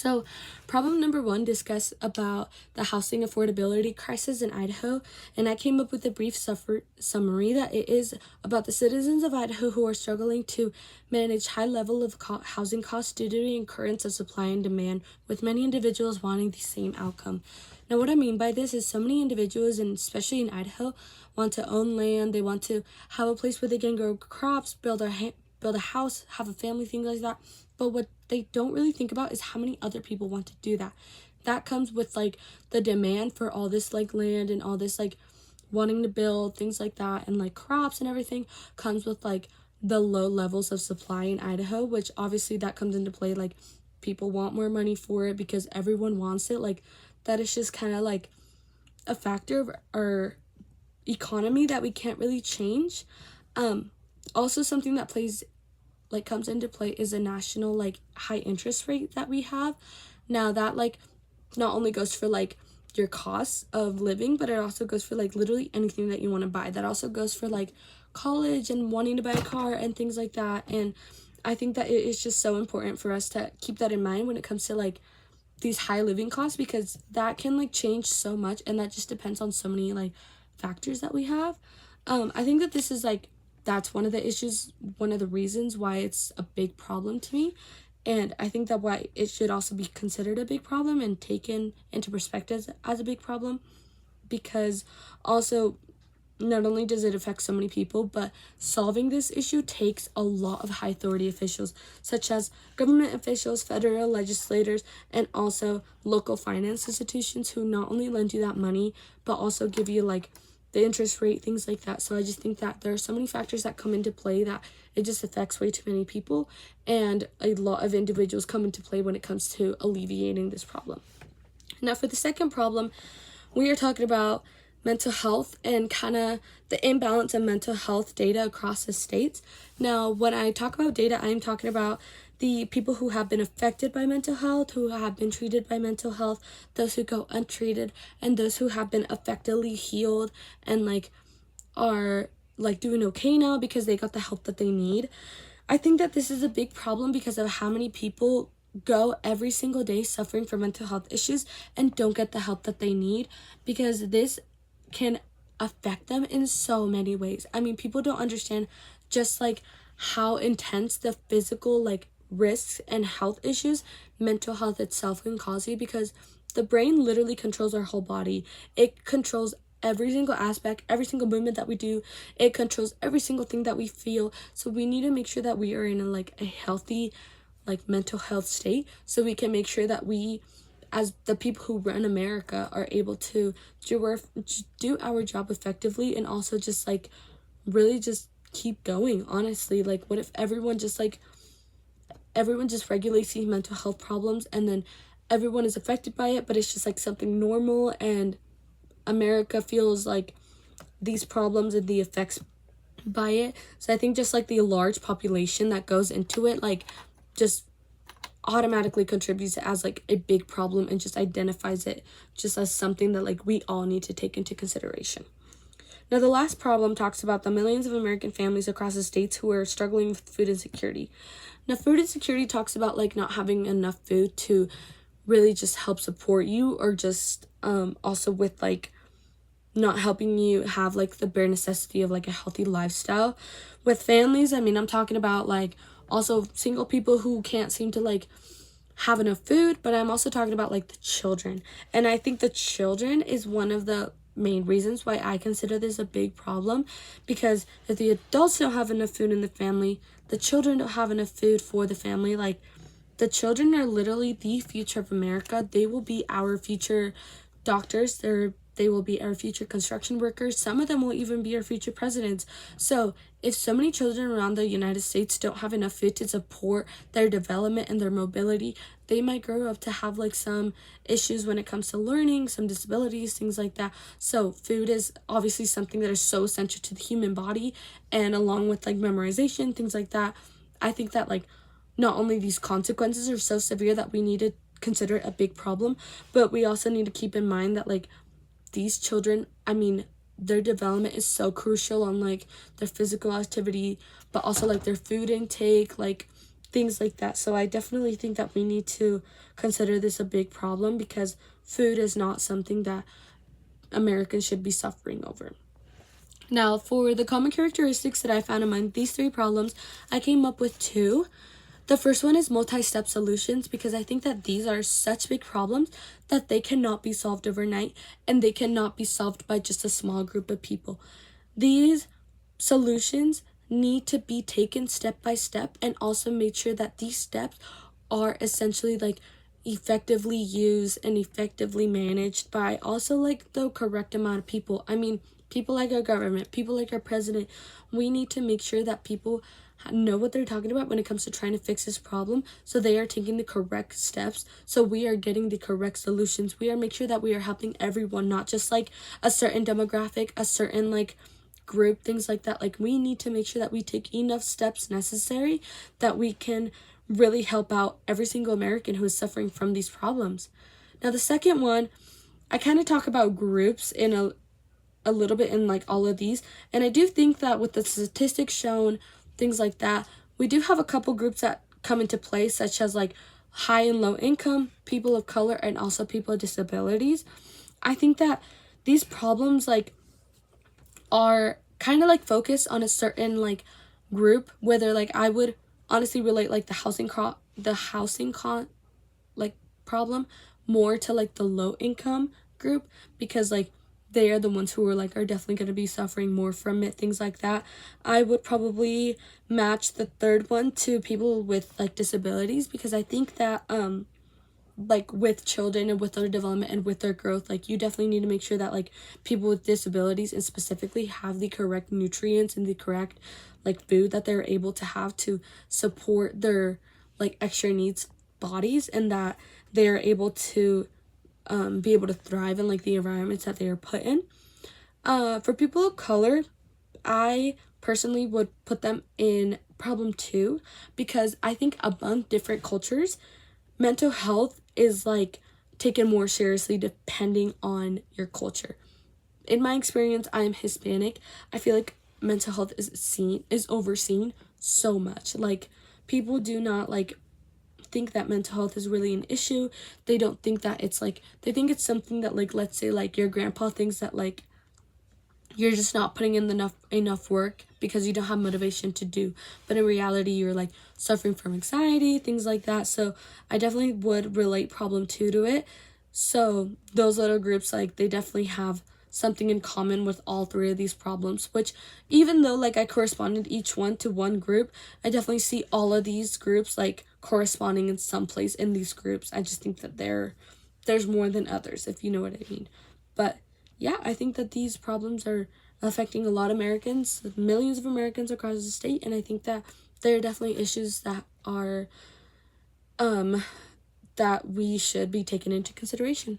So, problem number one discuss about the housing affordability crisis in Idaho, and I came up with a brief summary that it is about the citizens of Idaho who are struggling to manage high level of housing costs due to the occurrence of supply and demand, with many individuals wanting the same outcome. Now, what I mean by this is so many individuals, and especially in Idaho, want to own land. They want to have a place where they can grow crops, build a house, have a family, things like that. But what they don't really think about is how many other people want to do that. That comes with like the demand for all this like land and all this like wanting to build things like that, and like crops and everything comes with like the low levels of supply in Idaho, which obviously that comes into play. Like people want more money for it because everyone wants it. Like that is just kind of like a factor of our economy that we can't really change. Also something that comes into play is a national like high interest rate that we have. Now that like not only goes for like your costs of living, but it also goes for like literally anything that you want to buy. That also goes for like college and wanting to buy a car and things like that. And I think that it is just so important for us to keep that in mind when it comes to like these high living costs, because that can like change so much, and that just depends on so many like factors that we have. I think that this is like that's one of the issues, one of the reasons why it's a big problem to me. And I think that why it should also be considered a big problem and taken into perspective as a big problem, because also not only does it affect so many people, but solving this issue takes a lot of high authority officials, such as government officials, federal legislators, and also local finance institutions who not only lend you that money, but also give you like the interest rate, things like that. So I just think that there are so many factors that come into play that it just affects way too many people, and a lot of individuals come into play when it comes to alleviating this problem. Now, for the second problem, we are talking about mental health and kind of the imbalance of mental health data across the states. Now, when I talk about data, I'm talking about the people who have been affected by mental health, who have been treated by mental health, those who go untreated, and those who have been effectively healed and like are like doing okay now because they got the help that they need. I think that this is a big problem because of how many people go every single day suffering from mental health issues and don't get the help that they need, because this can affect them in so many ways. I mean, people don't understand just like how intense the physical like risks and health issues mental health itself can cause you, because the brain literally controls our whole body. It controls every single aspect, every single movement that we do. It controls every single thing that we feel. So we need to make sure that we are in a healthy like mental health state, so we can make sure that we, as the people who run America, are able to do our job effectively, and also just like really just keep going. Honestly, like what if everyone just regulates these mental health problems, and then everyone is affected by it, but it's just like something normal, and America feels like these problems and the effects by it. So I think just like the large population that goes into it like just automatically contributes as like a big problem, and just identifies it just as something that like we all need to take into consideration. Now, the last problem talks about the millions of American families across the states who are struggling with food insecurity. Now, food insecurity talks about like not having enough food to really just help support you, or just also with like not helping you have like the bare necessity of like a healthy lifestyle. With families, I mean, I'm talking about like also single people who can't seem to like have enough food, but I'm also talking about like the children. And I think the children is one of the main reasons why I consider this a big problem, because if the adults don't have enough food in the family, the children don't have enough food for the family. Like the children are literally the future of America. They will be our future doctors. They will be our future construction workers. Some of them will even be our future presidents. So if so many children around the United States don't have enough food to support their development and their mobility, they might grow up to have like some issues when it comes to learning, some disabilities, things like that. So food is obviously something that is so essential to the human body, and along with like memorization, things like that, I think that like not only these consequences are so severe that we need to consider it a big problem, but we also need to keep in mind that like these children, I mean, their development is so crucial on like their physical activity, but also like their food intake, like things like that. So I definitely think that we need to consider this a big problem, because food is not something that Americans should be suffering over. Now, for the common characteristics that I found among these three problems, I came up with two. The first one is multi-step solutions, because I think that these are such big problems that they cannot be solved overnight, and they cannot be solved by just a small group of people. These solutions need to be taken step by step, and also make sure that these steps are essentially like effectively used and effectively managed by also like the correct amount of people. I mean, people like our government, people like our president. We need to make sure that people know what they're talking about when it comes to trying to fix this problem, so they are taking the correct steps, so we are getting the correct solutions. We are making sure that we are helping everyone, not just like a certain demographic, a certain like group, things like that. Like, we need to make sure that we take enough steps necessary that we can really help out every single American who is suffering from these problems. Now, the second one, I kind of talk about groups in a little bit in like all of these, and I do think that with the statistics shown, things like that, we do have a couple groups that come into play, such as like high and low income, people of color, and also people with disabilities. I think that these problems like are kind of like focused on a certain like group, whether like I would honestly relate like the housing like problem more to like the low income group, because like they are the ones who are definitely going to be suffering more from it, things like that. I would probably match the third one to people with like disabilities, because I think that like with children and with their development and with their growth, like you definitely need to make sure that like people with disabilities and specifically have the correct nutrients and the correct like food that they're able to have to support their like extra needs bodies, and that they're able to be able to thrive in like the environments that they are put in. For people of color, I personally would put them in problem 2, because I think among different cultures, mental health is like taken more seriously depending on your culture. In my experience, I am Hispanic. I feel like mental health is overseen so much. Like, people do not like think that mental health is really an issue. They don't think that it's like, they think it's something that like, let's say like your grandpa thinks that like you're just not putting in enough work because you don't have motivation to do, but in reality you're like suffering from anxiety, things like that. So I definitely would relate problem 2 to it. So those little groups, like, they definitely have something in common with all three of these problems, which even though like I corresponded each one to one group, I definitely see all of these groups like corresponding in some place in these groups. I just think that there's more than others, if you know what I mean. But yeah, I think that these problems are affecting a lot of Americans, millions of Americans across the state, and I think that there are definitely issues that are that we should be taken into consideration.